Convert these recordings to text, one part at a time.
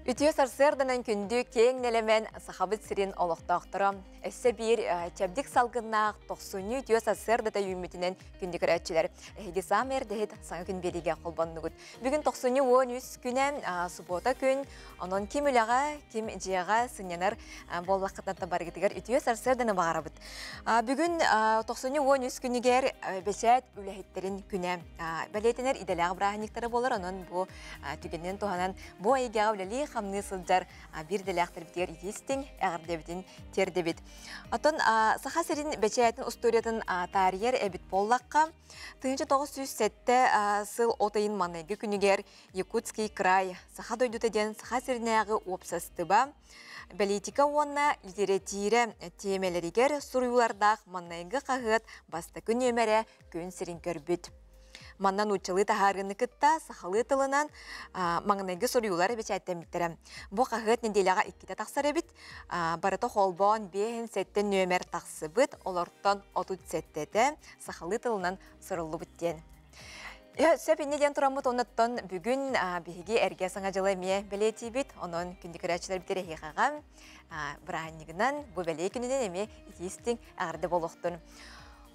Ütüye sarsırdanan kündü keң nelemen sahabıt sirin oloqtaqtırım. Esse bir çabdik salgınaq 90 ütüye sarsırdata yümütünen kündü kıratçılar. Gisam erdehit sana gün belige kolbanlıgıd. Bugün 90-13 günem subota gün onun kim ülağa, kim ciyağa sınyanar bol vaqtında bargıdıgar ütüye sarsırdanı bağırabıd. Bugün 90-13 günüger beşet ülehitlerin günem. Beletener idelağı brahaniktara bolar onun bu tügenen tohanan bu aygağı üleli hamni sılcar bir delaktır biter idistin ağırdebitin terdebit. Aton saha serin beçeyetin usturiyatın tariyer ebit bollakka 1907'te sıl otayın manaygı günüger Yakutski kray saha doydut eden saha serinağı opsastıba politika ona literatüre temeleriger suruyulardağ manaygı qahıt basta gün ömere gün serin körbüt. Mannan uçalı taharını kıtta sahalı tılınan mağnaygı soruyuları beçaytten bittirem. Bu qahıt nedelağa ikkide taqsar ebit. Barata holbon behen setten nömer taqsıbıt, olortan 30 settede sahalı tılınan sorullu bitten. Söp inneden turamut onattan bugün bihigi erge sanacılı emiye beleti bit. Onun kündük araçlar bitere hiqağam. Brahaniginan bu beley günüden emiye itistin ağırda boluqtun.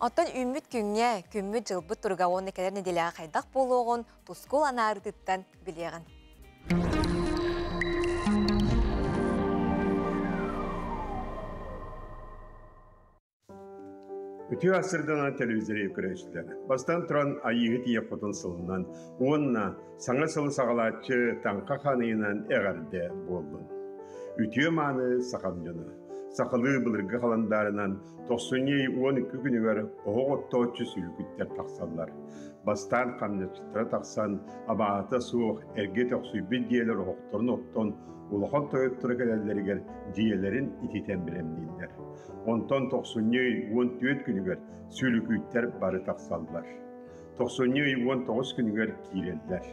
Ondan ümmüt günge, kümmüt jılbıt turga onu kadar nedelağa qaydaq boluğun tuskul anardıttan bileğin. Ütü asırdan televizyonu yükürüşler. Bastan turan ayığı diye potansiyelinden onunla sana salı sağlaçı tanka kanıyla eğerde boldun. Ütü manı sakamcını. Sakalı bılırgı kalanlarından 90-12 günüver oğuttoğuçu sülkütler taksallar. Bastan kamyatçıtıra taksan abaata soğuk erge toqsuy bir diyeler oğuttorun otton ulağın toyutturuk edeleriger diyelerin ititen biremliler. Ondan 90-14 günüver sülkütler barı taksallar. 90-19 günüver kireller.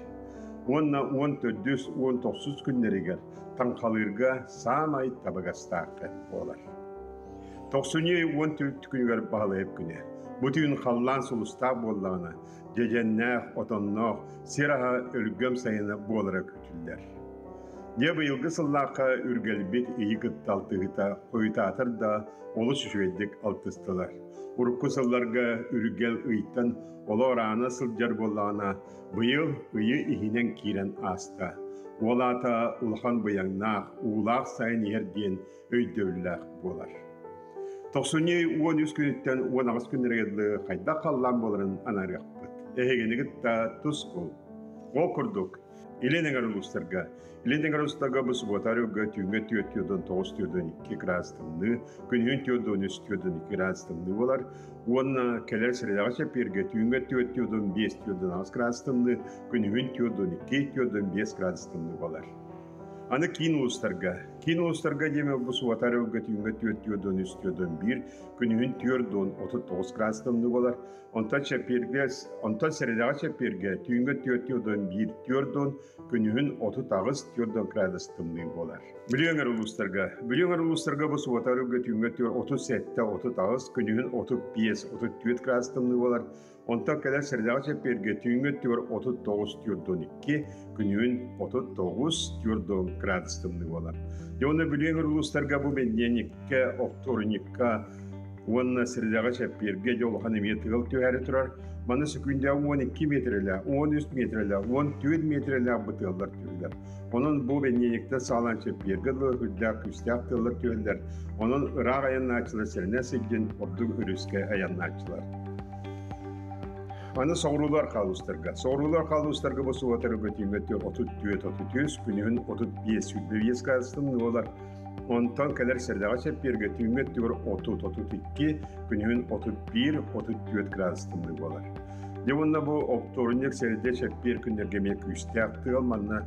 Onunla 14-19 günleriger tankalırga samay tabagastaqı olar. 90-14 günüger bağlayıp güne. Bütün kallan sulusta bollağına, cecennağ, otonnağ, siraha ölgöm sayına bolara kütüller. Ya bu yılgı sıllaqa ürgelbet iyi gıttaltıgıta koyutatır da olu şüşüyeddik altıstalar. Urku sıllarga ürgel ıytan ola orana sılcar bollağına bu yıl ıyı ihinen kiren asta. Olata ulhan bıyangnağ, uğlaq sayın yerdiyen öydövlüğ bolar. 90-13 günütten 19 günlergedli qayda kallan boların anarıqpıt. Ehegeni da tuskul. O kurduk. İlenegar uluslarga bu subotaryoga tüngü tüyötüyodon 9 tüyödon 2 grastımlı, günün tüyödon 3 tüyödon 2 grastımlı olar. Ona keler sıradağı şepirge tüngü tüyötüyodon 5 tüyödon 6 grastımlı, günün tüyödon 2 tüyödon 5 grastımlı olar. Ana kin uluslarga deme bu subotaryoga tüngü tüyötüyodon 3 tüyödon 1, günün tüyödon 39 grastımlı olar. Ondan sıradağı şepirge tüngü tüyötüyodon 1 tüyödon günün 39 tüyödon grastımlı olar. Bilyoner uluslarga bu subotaryoga tüngü tüyör 37 39 günün 35 34 grastımlı olar. Ondan kadar sıradağı şepirge tüngü tüyör 39 tüyödon 2, günün 39 tüyödon grastımlı olar. Yonu bilyoner uluslarga bu bendenikka, oktorunikka, Onunla sıradağı şepirge yol hanımiyet tığıl tüyeri turar. Bana sükünde 12 metreler, 13 metreler, 14 metreler bıtığlar tüyler. Onun bu benyelikte sağlan şepirge hüddağ küstağ tığlar tüyler. Onun ırak ayanını açılar serine silgin obduk ürüske ayanını açılar. Ana soğrular kalustarga bu suvatarı götüğünge tüyor 34-33, günün 35-35 grastımlı olar. Ondan kadar sıradağı şepirge tüyünge tüyor 30-32, günün 31-34 grastımlı olar. Devonda bu oktorunik seride şepir günlergeme küstağ tığılmanına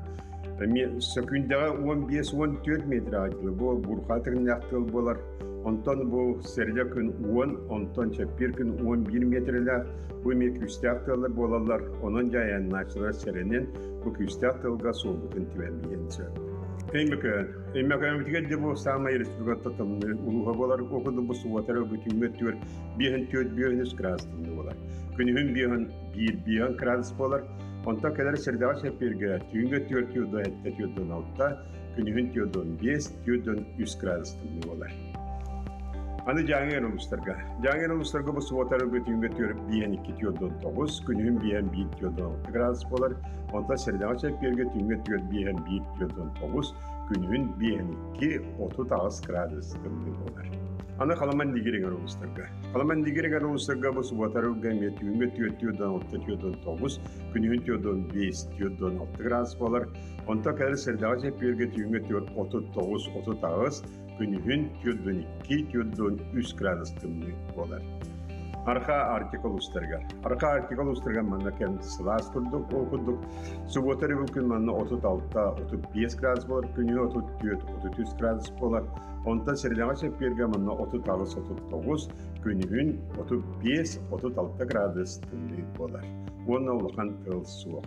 sökündağı 15-14 metre aydılı bu burkatırın yaktığıl bolar. Ondan bu seride gün 10, ondan şepir gün 11 metreler bu küstağ tığılır bolarlar. Onun cayanını açılar serinin bu küstağ tığılga soğukun tivermeyen söylüyor. Emekön bitgelde bu samay respublikata tamlı uluğa bolar okudu bu suvatara götüğünge tüyor bihen tüyöt bihenüz krastımlı bolar. Günün bihen krast bolar. Ondan kadar sırdağı şepirge tüyünge tüyor tüyödü ette tüyödü altta күнүһүн тиодон 5, тиодон 3 градус тымны болар. Аны жаңыр улустарга бу суотары көтүнгө төрүп биен 2 тиодон 9, күнүһүн биен 1 тиодон 6 градус болар. Онта сердага чепперге түнгө тиод биен 1 тиодон 9, күнүһүн биен 2 39 градус тымны болар. Аны халаман дигерегер улустарга. Халаман дигерегер улустарга бу суотары көмө түнгө тиодон 6 тиодон 9, күнүһүн тиодон 5 тиодон 6 градус болар. Онта кадыр сердага чепперге түнгө тиод 39 39, күнүһүн тиодон 2 тиодон 3 градус тымны болар. Арка артикул устарга манна кен сылас курдук, окудук. Суботары бу күн манна 36-35 градус болар, күнү 34-33 градус болар. Онта сердага чепперге манна 39-39, күнүһүн 35-36 градус тымны болар. Онна улахан тыл суок.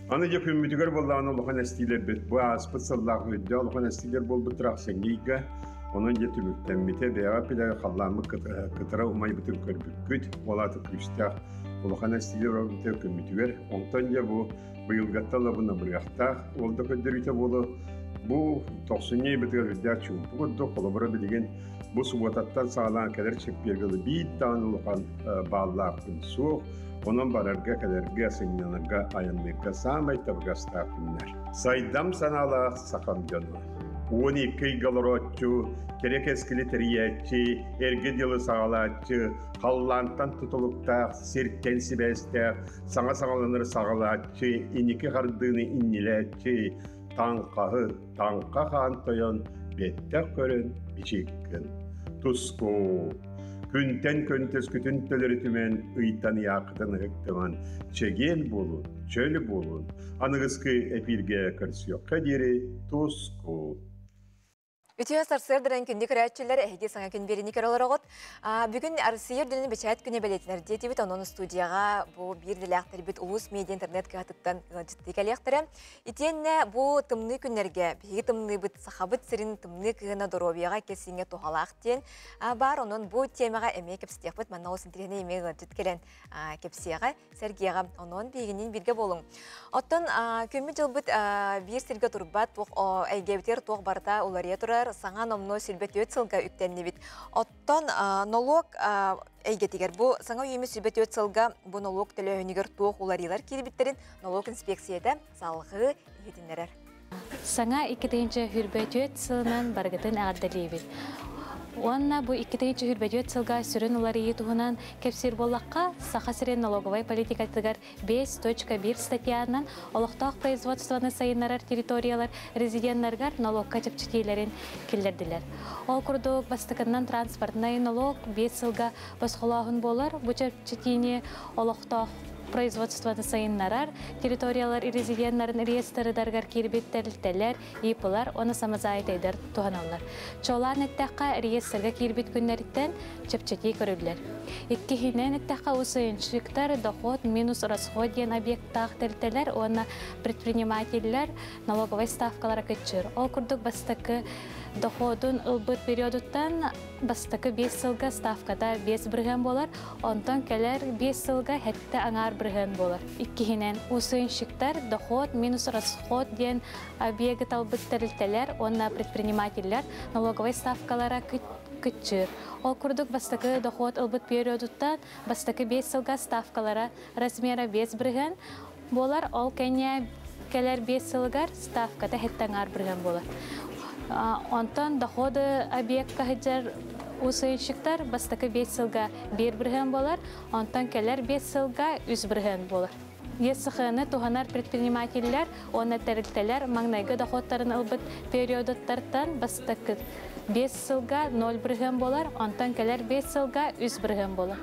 Аны же күмүтүгөр болланы улахан эстилер бет. Бу аспыт сыллак өйдө улахан эстилер болбу турак сеңгейге. Onun getibükten mite veya pide hallamı kıtıra umay bütün körbüküt olatı küçtük ulağan estiler orada kömütüver ondan ya bu yılgattala buna bırakta oldu ködürüte bolu bu 90'ı bitiyor hüddet çünkü bu da kolabora bilgin bu subatattan sağlanan kadar çekpirgili bir tane ulağan bağlaqın soğuk onun bararga kadar gasinyanaga ayanlıkka samay tabgasta günler saydam sanala sakam canı 12 galorotçu, kerek eskili teriyetçi, ergediyalı sağalatçı, kallantan tutulukta, sirken sibeste, sana sağlanır sağalatçı, iniki hardığını inniletçi, tanka hantoyon, bette körün, biçikkin. Tusku, künten köntes kütün tölürütümen, ıytan yakıtan hıktıman, çegen bulun, çölü bulun, anıgıskı epirge kırsıyor kadiri, tusku. Ütüye sarsırdıran kündük rəətçilər əhiги sana gün berini köroloroğut. Bugün Arsiyer dününü beçayet güne belirtinler diyeti bit onun studiyaga bu bir diləqtər bit ulus media internet kağıtıttan ciddi kəliyəqtərə. İtiyenne bu tımlı günlərge, bir tımlı bit saxabıt sirin tımlı kığına dorobiyaga kesinge tohalaq diyen. Bar onun bu temaga emeğe kepsiyaq bit, manna olsun tirene emeğe ciddi kelen kepsiyaga, sergiyaga onun bilginin birge bolun. Ottan kömü jıl bit bir serge turbat, əygəbiter toq barda olariya turar. Sana nomno sülbet ötsılga üktенни bit. Ottan налог әйгетигер. Бу саңа үйімі сülbet ötsılga bu налог төлөһүнүгөр тоқ уларилар кирбиттерин налог инспекцияда салгы етинлерер. Саңа 2-нче хүрбет ötsылынан баргытын агдалибит. Онна бу 2-нче хүрбет ötsылга сүрүн улары туһунан кепсир боллакка саха сирен налоговой политикатыгар 5.1 статьянан олохтоох производствоны сайыннарар территориялар резиденттаргар налог качыпчытилерин килдердилер. Ол курдук бастыкынан транспортный налог 5 жылга басхолоохун болар. Бу чыпчытини олохтоох производствоны сайыннарар территориялар резиденттарын реестрдаргар кирбиттерилтелер, ипылар, оны самазайтайдар туһаналар. Чолан эттәкка реестрга кирбит күннәриттен чыпчыти көрүлләр. Иккихинен эттәкка усыйынчыктар доход минус расход дигән объекттагы терителер, оны предпринимательләр налоговой ставкалары көчөр. Ол курдук бастыкы доходун ылбыт периодуттан бастыкы 5 жылга ставкада 5 бирген болар, онтон келер 5 жылга хетте аңар бирген болар. Иккихинен усыйынчыктар доход минус расход дигән объект албыт терителер, оны предпринимательләр налоговой ставкалары көчөр. Ол курдук бастыкы доход ылбыт периодуттан бастыкы 5 жылга ставкалары размера 5 бирген болар, ол кене келер 5 жылгар ставкада хетте аңар бирген болар. Онтан доходы объектка хеджер усыйынчыктар бастыкы 5 жылга 1 бирген болар, онтан келер 5 жылга 3 бирген болар. Есыхыны туганар предпринимательлер, оны терилтелер маңнайгы доходтарын ылбыт периодуттардан бастыкы 5 жылга 0 бирген болар, онтан келер 5 жылга 3 бирген болар.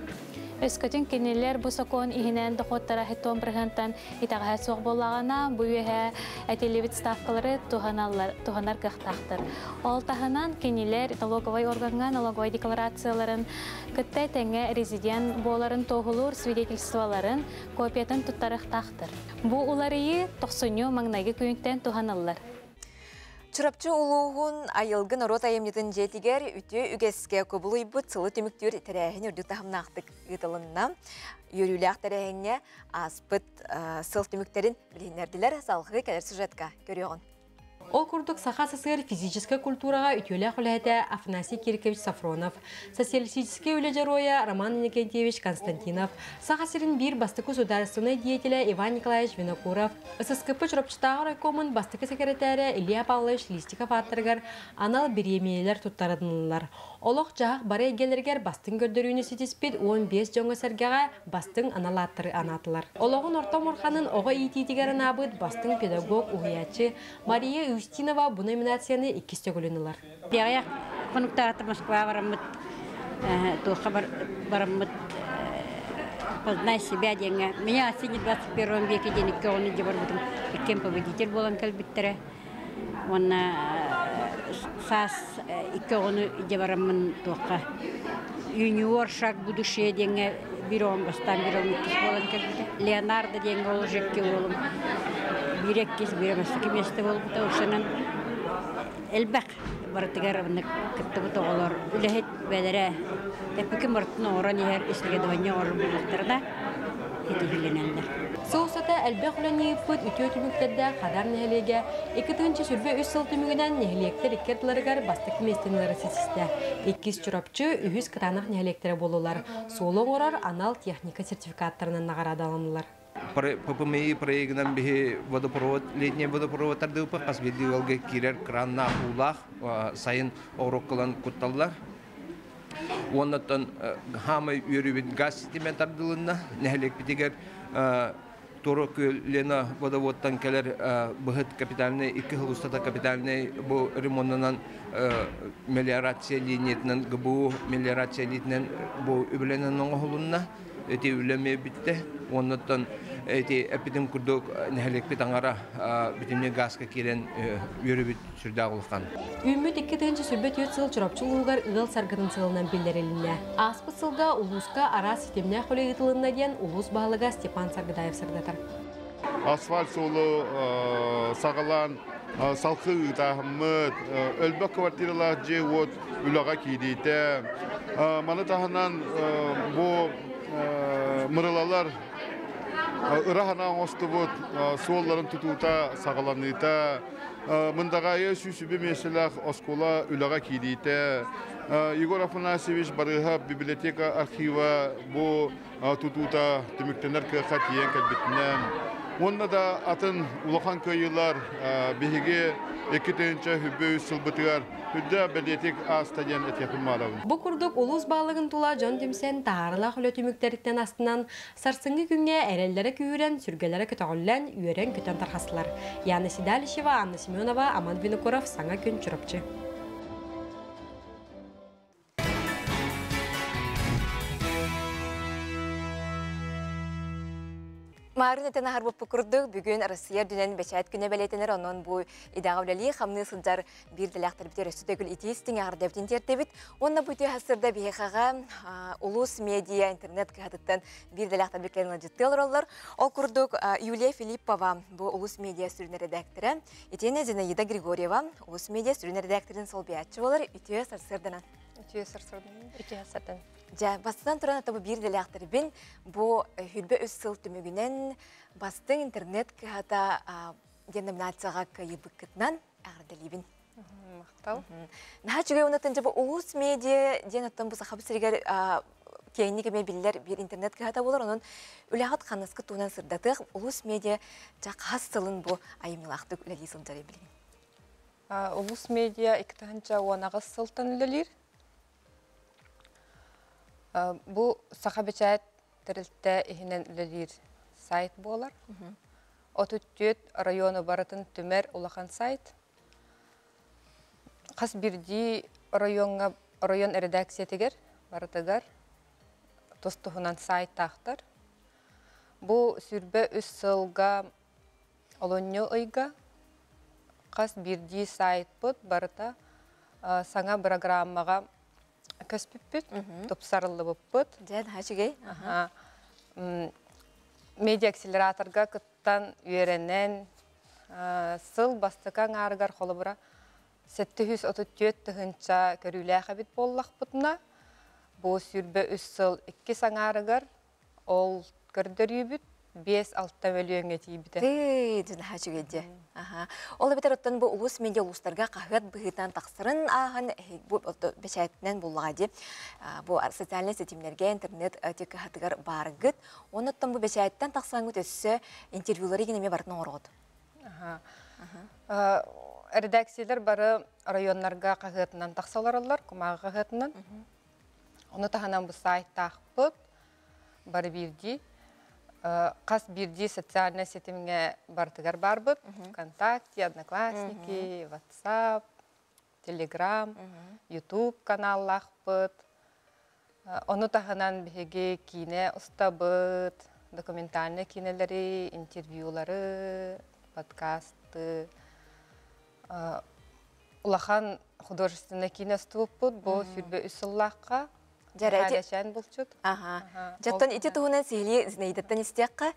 Өскөтүн кенелер бу сокон ихинен доходтара хеттон биргентен итага соқ боллагана бу үе этелебит ставкалары туганар кыхтактыр. Ол таханан кенелер налоговой органга налоговой декларацияларын кыттай теңе резидент боларын тогулур свидетельстволарын копиятын туттарыктактыр. Бу уларыйы 90 маңнайгы күйүнтен туганаллар. Чурапчы улуғын айылгын орот айымнетін жетігер үті үгеске көбілі бұт сылы түміктер тәрәхін үрдік тахымнақтық ұйтылынна. Үйіріліғ тәрәхінне аспыт сыл түміктерін білінерділер салғы кәлер сюжетка көріғын. Ол курдук саха сысыр физическая культурага ütөле хулэдэ Афанасий Киркович Сафронов, социалистический үлэжароя Роман Никентьевич Константинов, саха сирин бир бастык государственный деятеля Иван Николаевич Винокуров, ССКП Чурапчытагы райкомын бастык секретары Илья Павлович Листиков аттыргар анал биремиелер туттарадынылар. Олох жаак бары эгелергер бастың көрдөрүүнү ситиспит 15 жоңго сергага бастың аналаттыры анатылар. Ологун орто мурханын ого ититигерин абыт бастың педагог угуячы Мария Устинова бу номинацияны 2 стөгөлүнүлар. Дияк конуктааты Москва барамыт, туха барамыт, познай себя деньги. Меня осенне 21 веке денег он иди барбытым. Кем победитель болан калбиттере. Он сас иконы иди барамын туха. Юниор шаг будущее деньги биром бастан биром болан калбитте. Леонардо деньги ол жекке болом. Биреккис биреместики месте болуп ошонун элбек бартыгар бны кыттыбы тоголор үлехет бедере эпики мартын оран ер исследование орун булуктарда хитигиленелер. Соусата элбек уланы пут үтөтүмүктөрдө кадар нехлеге 2-нчы сүрбө 3 сыл түмүгүнөн нехлектер иккетларыгар бастык местенлери сисисте. 2 чурапчы үһүс кытанак нехлектери болулар. Соолоң орар анал техника сертификаттарынан нагарадаланылар. ППМИ проектынан бихи водопровод, летний водопровод ардыпы, қасбеди олга кирер кранна улах, сайын ороккалан кутталлар. Оннаттан хамай үйрүбет газ системент ардылынна, нәхелек битигер Торок Лена водоводтан келер быхыт капитальный, 2 хылустата капитальный бу ремонтынан мелиорация линиятынан ГБУ мелиорация линиятынан бу үбіленен оңғылынна. Эти үлеме битте, оннаттан эти эпидем курдук нәхелек бит аңара битимне газка кирен үйрүбит сүрдагылыккан. Үмүт 2-нчы сүрбөт 4 сыл чурапчылыгар ыл саргытын сылынан билдирилине. Аспы сылга улуска ара системне холегитылына ден улус баалыга Степан Саргыдаев сырдатар. Асфальт солу сагалан салкы тахмыт өлбөк квартиралар же вот үлага кийдите. Маны таханан бу мырылалар ырахана остубут суолларын тутута сагаланыта мындагайы сүсүбү меселах оскола үлага кийдите. Егор Афанасьевич барыга библиотека архива бу тутута түмүктенер кыха тиен калбитинен. Онда да атын улахан көйылар биһиге 2-нчы хүббө сылбытыгар хүддә белетик астадиан этепмалабын. Бу курдук улус баалыгын тула Жон Демсен таарыла хөлөтүмүктөрүктен астынан сарсыңгы күнгө эреллере күйүрен сүргелере көтөгүллен үйөрен көтөн тархасылар. Яна Сидалишева, Анна Семенова, Аман Винокуров, Саңа күн чурапчы. Марын этен ахар буппу курдук бүгүн Россия дүнен бечайт күнө белетенер онон бу идагавлали хамны сылжар бир делактар битер өстөгүл итистиң ардевтин тертебит. Онна буту хасырда бихага улус медиа интернет кыхатыттан бир делактар биклерин жыттылар. Ол курдук Юлия Филиппова бу улус медиа сүрүнө редактору, Этене Зинаида Григорьева улус медиа сүрүнө редакторун солбиятчы болор. Үтө сарсырдан. Ja, бастан туран атабы бир делектор бин бу хүлбе өс сыл түмүгүнен бастың интернет кыхата деноминацияга кайыбыкытнан ардалибин. Мактал. Нахачыгы унатын жабы улус медиа ден аттан бу сахабы сиргер кейинниге мен биллер бир интернет кыхата болор, онун үлягат ханыскы туунан сырдатык улус медиа жак хас сылын бу айымылактык үлели сылжары билин. Улус медиа 2-нчы онагыс сылтан үлелир. Бу сахабечайт тирилте ихинен үлелир сайт болар. Отуттүт району барытын түмер улахан сайт. Қас бирди район редакция тегер барытыгар тостухунан сайт тахтар. Бу сүрбе үс сылга олонню ойга қас бирди сайт бұд барыта саңа программаға көспүппүт, топсарылы бұппыт. Жән, хачыгей? Медиа акселераторга кыттан үйеренен сыл бастыкан арыгар қолы бұра 734-тігінші көрілі қабет боллақ бұтына. Бұл сүрбе үс сыл 2 саңарыгар ол көрдір үйбіт. 5-6 миллионга тиибите. Тыйдын хачугеде. Аха. Ол бетер оттан бу улус медиа улустарга кахыт быгытан таксырын ахан бу бешәйтнен буллади. Бу социальный сетимлерге интернет тек хатыгар баргыт. Оныттан бу бешәйттен таксаңы төссө интервьюлары генеме бартын орот. Аха. Редакциялар бары районнарга кахытынан таксаларлар, кумага кахытынан. Оны таханан бу сайттахпыт бары бирди. Қас бирди социальный сетимге бартыгар барбыт. ВКонтакте, Одноклассники, WhatsApp, Telegram, YouTube каналлахпыт. Оны таханан беге кине устабыт, документальный кинелери, интервьюлары, подкасты. Улахан художественный кине ступпыт, бу сүрбе үсіллаққа. Жарайчан булчут. Ага. Жаттан ити туһунан сихли знейдаттан истиякка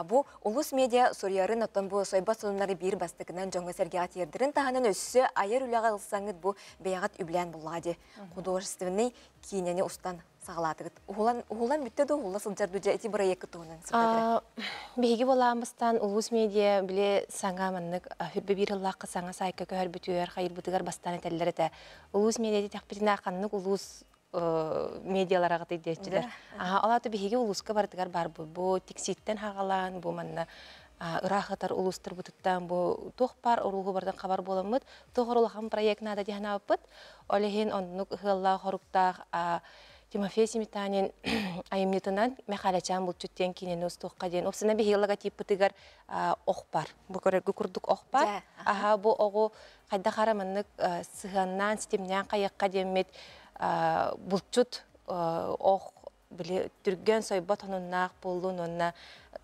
бу улус медиа сориярын оттан бу сойба сонунары бир бастыгынан жоңго сергеат ердирин таханан өссө айыр үлага ылсаңыт бу беягат үблән буллади. Художественный кинени устан сагалатыгыт. Ухулан бүттөдө ухула сылжарды ити проект туһунан сыктыра. Беги боламыстан улус медиа биле саңа маннык хүрбе бир ыллакка саңа сайка көр бүтүөр хайыр бутыгар бастан этеллерете. Улус медиа тахпитина каннык улус медиаларға дейдетчилер. Алаты беге улуска бардыгар бар бу текситтен хагалан, бу манна ырахатар улустар бутуттан бу тохпар уругу бардан хабар боламыт. Тохорулахан проектна да диханапыт. Олехин оннук хылла хоруктах Тимофей Семитанин айымнетынан мехалачан булчуттен кинени устукка ден. Опсына бегелага типпытыгар охпар. Бу көрөгү курдук охпар. Бу огу кайда хараманнык сыганнан системнен каякка демет булчут ох биле түргөн сойбот онуннак болдун онна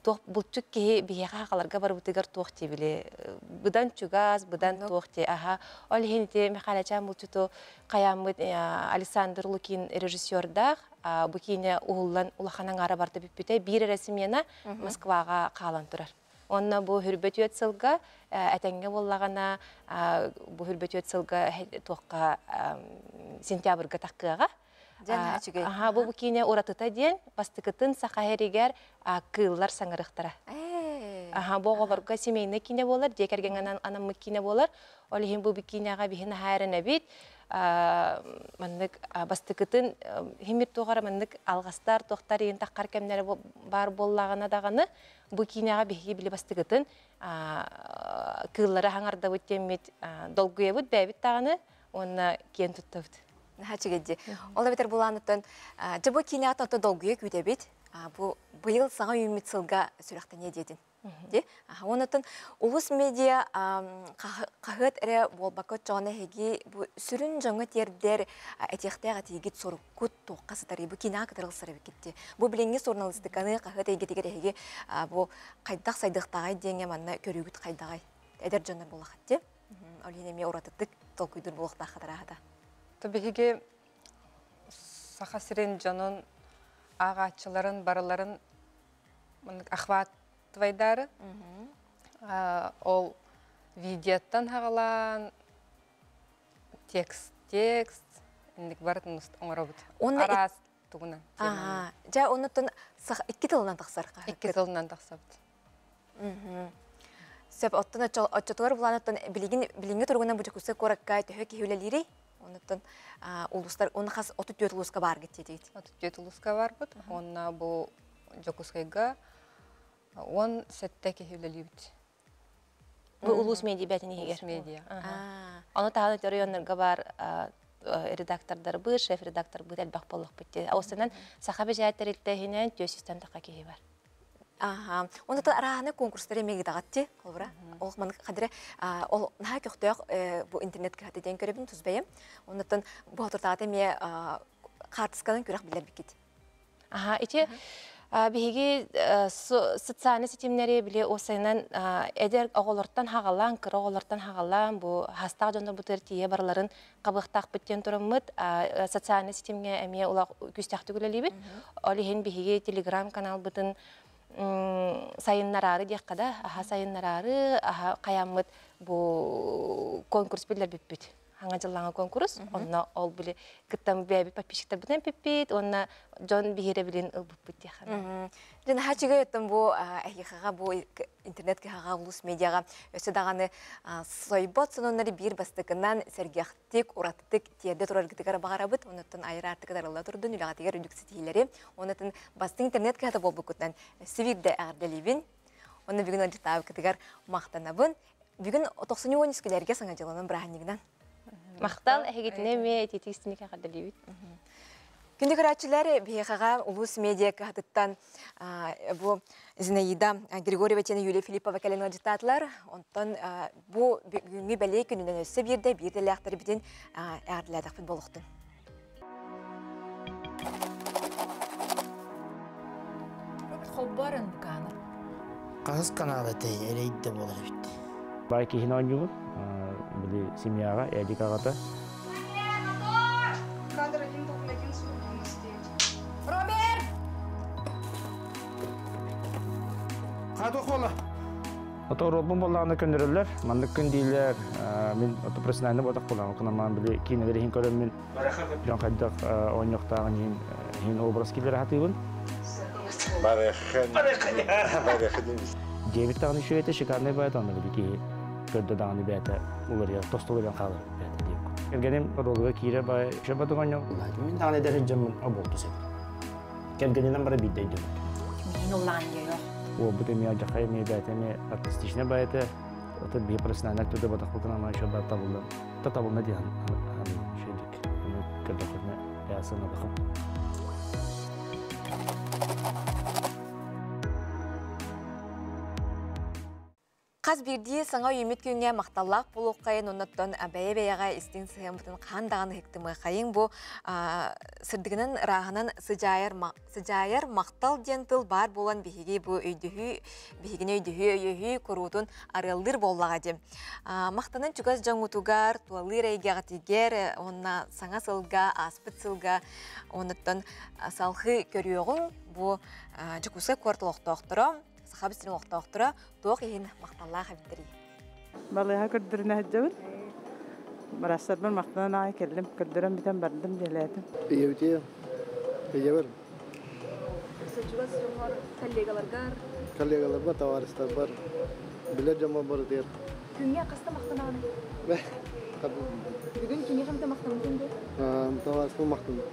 тох булчут ки бияга каларга бар бутыгар тох ти биле будан чугаз будан тох ти ол хинте мехалачан булчуту каямыт Александр Лукин режиссерда бу кине уллан улаханан ара барты биппите бир ресимена Москвага калан турар. Онна бу хүрбөтүөт сылга атенге боллагана бу хүрбөтүөт сылга тохка сентябрга таккыга. Бу кине уратыта ден бастыкытын сахаригер кыллар саңырыктара. Боголорга семейный кине болар, декергенен анамы кине болар. Олихин бу кинега бихин хайрына бит. Мандык бастыкытын химир тогара мандык алгастар тохтар ен таккар кемнери бар боллагана даганы бу кинега бихи биле бастыкытын кыллары хаңарда өттемет долгуебут бәбит даганы онна кен туттабыт. Хачыгеди. Ола бетер буланыттан жабу кинега то долгуе күдебит. Бу быйыл саңа үмит сылга сүрәктене дедин. Де, онотон улус медиа кахыт эре болбакот жона хеги бу сүрүн жаңы тердер этехтега тигит сорукут токкасытары бу кинега кытырылсыры бекитти. Бу биленги журналистиканы кахыт эгетигер хеги бу кайдак сайдыктагай деңе манна көрүгүт кайдагай эдер жонор болахат де. Олинеме уратыттык толкуйдур болукта хатарахата. Табиге сахасирин жонун агачыларын барыларын ахват твайдары. Ол видеоттан хагалан текст, индик бартын оңоробут. Арас тугунан. Жа онуттан икки тылынан таксарка. Икки тылынан таксабыт. Сөп оттан отчотолар буланыттан билинге тургунан бужукусы коракка төһө киһүлелири. Онуттан улустар оны хас 34 улуска бар гитти дейт. 34 улуска барбыт. Онна бу жокускайга он сетте киһүлелибит. Бу улус медиа бәтини егер. Улус медиа. Аны тагы районнарга бар редактордар бу, шеф редактор бу әлбәк боллык битте. Осынан сахабы жааттырылты хинен 400 така киһи бар. Онуттан араны конкурстары меги дагатти, колбура. Ол мен кадре ол наһа көктөк бу интернет катеден көрөбүн тузбайым. Онуттан бу хатыртагы ме картыскадан көрөк билер бикет. Ити биһиги социальный сетимнери биле осайнан эдер оголортан хагалан, кыр оголортан хагалан бу хастак жонор бутер тие барларын кабыктак биттен турамыт социальный сетимге эме ула күстәхтү гөлелибит. Олихин биһиги Telegram канал бутын сайыннарары дияққада, сайыннарары каямыт бу конкурс билер биппит. хаңа жыллаңа конкурс. Онна ол биле кыттам бәби подписчиктар бүтән пиппит, онна Джон бихире билен ылбып яхан. Жана хачыга өттөн бу ахига бу интернетке хага улус медиага өсө даганы сойбот сононнары бир бастыкынан сергяхтик ураттык тиеде турар гитигара багарабыт, онотон айра артык дарылла турдун үлагатыгар үдүкситилери, онотон бастын интернетке хата болбукутан сивирде агырделибин. Оны бүгүн ажытабы гитигар мактанабын. Бүгүн 90-90-килерге саңа жыланын браханигинан. Мактал эхигитне ме тетистиник агырделибит. Күнді көрәтшілер бейхаға улус медиа кәхаттан бұл Зинаида Григорьева және Юлия Филиппова кәлінің ажытатылар. Онтан бұл күнгі бәлей күнінен өсі бірді ләқтері бітін әғірләдік футболықтың. Қолбарын бұқаны? Қағыз каналы тәй әрейді болыр бітті. Бай кейін ойнығын, білі семьяға, әдік ағата. Қады қолы? Ото Роббын болағына көндірілер, мандық күн дейлер, мен ото профессиональны бодақ болағын, құнаман білі кейінелері хин көрім мен жон қайдақ ойнықтағын хин образ келер атығын. Барехан дейміз. Дебет тағын үші өте шикарный байты, оны білі кейі көрді дағыны бәйті ұлыр ең, тосты өлен қалыр бәйті дейіп. Кергенім ролыға кейре бай үші бадығын жоқ. Мен дағыны дәрін жамын аболды сәді. Кергенінен бары биддейді. Мен ұлан дейі. О, бұты мен жақай мен бәйтеме артистичне бәйті, оты бей профессиональный түрде батақ бұқын ама үші бәт табылды. Та табылды дейін шөлік. Оны көрдіқырны әсіна бақып. Қаз бірді саңа үймет күйіңе мақталлақ болу қайын, оныттан бәйе-бәйеға істің сығын бұтын қандағаны хектімі қайын бұл сырдығының рағынан сыжайыр мақтал ден тыл бар болан бейге бұл бейгіне өйдіхі көрутын арылдыр боллаға дем. Мақтанын чүгіз жаңутуғар, туалыр әйгеға тегер, онына саңа сылға, аспыт сылға, оныттан салқы көріоғын бұл жүкісі көртіліқтоқтыры. Сахабыстырын оқтауқтыра, тоқ ең мақталла қабиттірі. Балыға күрдірін әджауын. Барастарбын мақтанан ағай келдім. Күрдірін бітен бардым деләдім. Үйеуте, үйеуір. Сәчуғас жоңғар коллегаларғар? Коллегалар бар, товарыстар бар. Білер жаман бар дейір. Күнге қаста мақтанағаны? Бүгін кене қамда мақтанудың бе? Товарыстың мақтанды.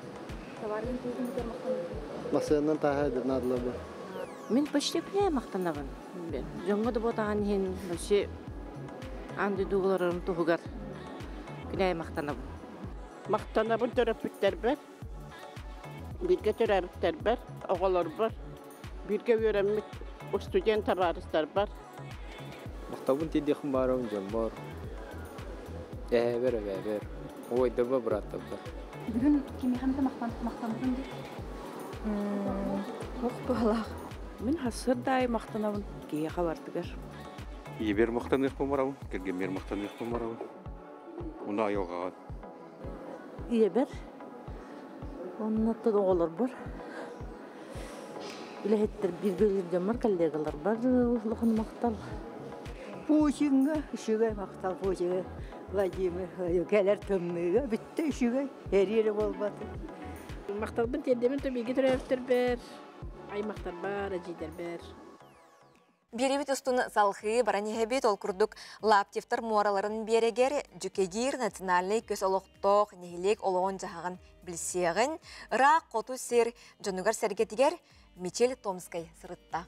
Товарының көзін бітер мақтанудың? Масыяннан тағайдыр, надылар бар. Мен почти күнә мақтанабын. Жоңғы да ботаған ең бәлше анды дуғыларым тұғығар күнә мақтанабын. Мақтанабын төрәпіттер бар, бірге төрәпіттер бар, оғалар бар, бірге өремік студент товарыстар бар. Мақтабын тедеқін барауын жан бар. Әбер. Ойды ба, бұраттар бар. Бүгін кеме қамда мақтанудың бе? Оқ болақ. Мен хасырдай мақтанабын, кейе қабардығар. Ебер мақтанық болмарауын, кергенмер мақтанық болмарауын. Оны айылғаған. Ебер, оның аттады оғылар бар. Үләхеттер бір бөлгерден бар, коллегалар бар, ұлығын мақтал. Пушинға, үшіге мақтал, пушиға, Владимир, кәлер түміға, бітті үшіге, әрері болбады. Мақталбын тендемін төбеге түрәптір бәр. Аймақтар бар, әжейдер бәр. Беребет ұстын салқы баранихебет ол күрдік лаптифтар муараларын берегер жүкегер национальный көз олықтоқ нехилек олығын жағын білсеғін рақ қоту сер жонуғар сәргетігер Мичел Томскай сырытта.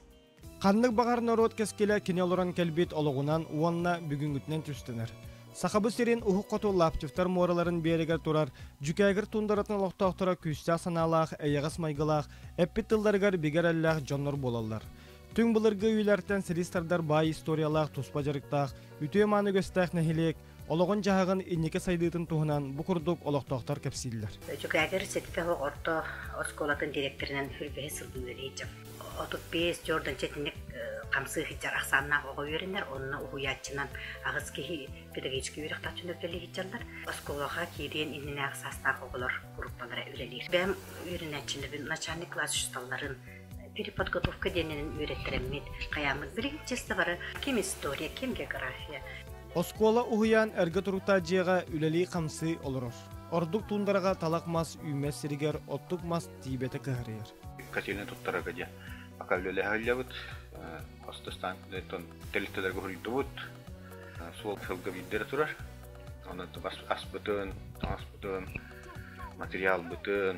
Қанлық бағарын орот кескелі кенелоран кәлбет олығынан уанна бүгінгітінен түстінер. Сақабы серен ұхық қоту лаптифтар муараларын берегер тұрар жүкегер тұндаратын олықтоқтыра күстя саналақ, әйеғас майғылақ, әппет тылдарғар бегер әлләқ жоннор болалар. Түң бұлырғы үйлерден сірістардар бай историялақ тұспа жарықтақ, үтіе маны көстәқ нәхилек, олығын жағығын иннеке сайдыйтын туғынан бұқырдық олықтоқтар кәпсилдер. Жүкегер сетіпе орто осколатын директорынан хүрбеге сылдың өрейдім. 35 Jordan Chetnik қамсы хиджар ақсанна оғы өрендер, онына ұғыятчынан ағыз кейі педагогический өріқтар түнөктелі хиджарлар. Осколаға кейден иннен ағысастақ оғылар группалары өрелер. Бәм өрінәтчілігін начальник класс ұсталарын переподготовка дененін өреттеремет, қаямыз білген честі бары кем история, кем география. Оскола уһуян эрге турута жиэға үлели қамсы олорор. Ордук тундараға талақ мас үймес сиригер оттук мас тибеті кыһарыйар. Катилина туттарага же акаллеле халябыт, остастан тон телителерге хуридубут, сол хылга виддер турар. Аны аспытын, материал бытын,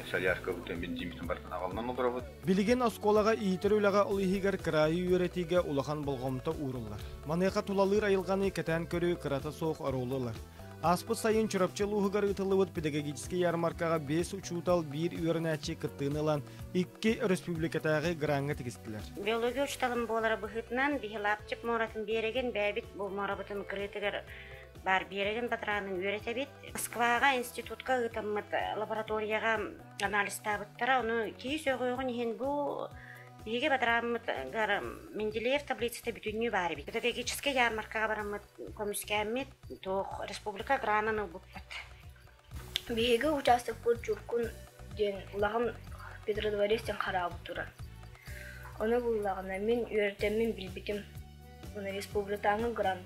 солярка бытын бензин бартын агалнан олорабыт. Билеген осколага иитер үлага улыһигер кырайы үйрәтиге улахан болгомта ууруллар. Маныйка тулалыр айылганы кетен көрү кырата соох орулулар. Аспыт сайын чурапчыл уһугар ытылыбыт педагогический ярмаркага 5 учутал 1 үйрәнәчи кыттыынылан 2 республикатагы гранга тигистилер. Биология учталым болара быхытнан бихилапчык моратын береген бәбит бу морабытын кырытыгар бар береген батранын үйрәтәбит. Москвага институтка ытаммыт лабораторияга анализ табыттара, оны кии сөгөйгөн ген бу биге батраммыт гар Менделеев таблицата бүтүнү бар бит. Педагогический ярмаркага бараммыт комиссиямит тох республика грананы бутпат. Биге участок бурчукун ден улагын Петродворецтен карабы тура. Оны булагына мен үйрөтөмүн билбитим. Оны республиканы граны.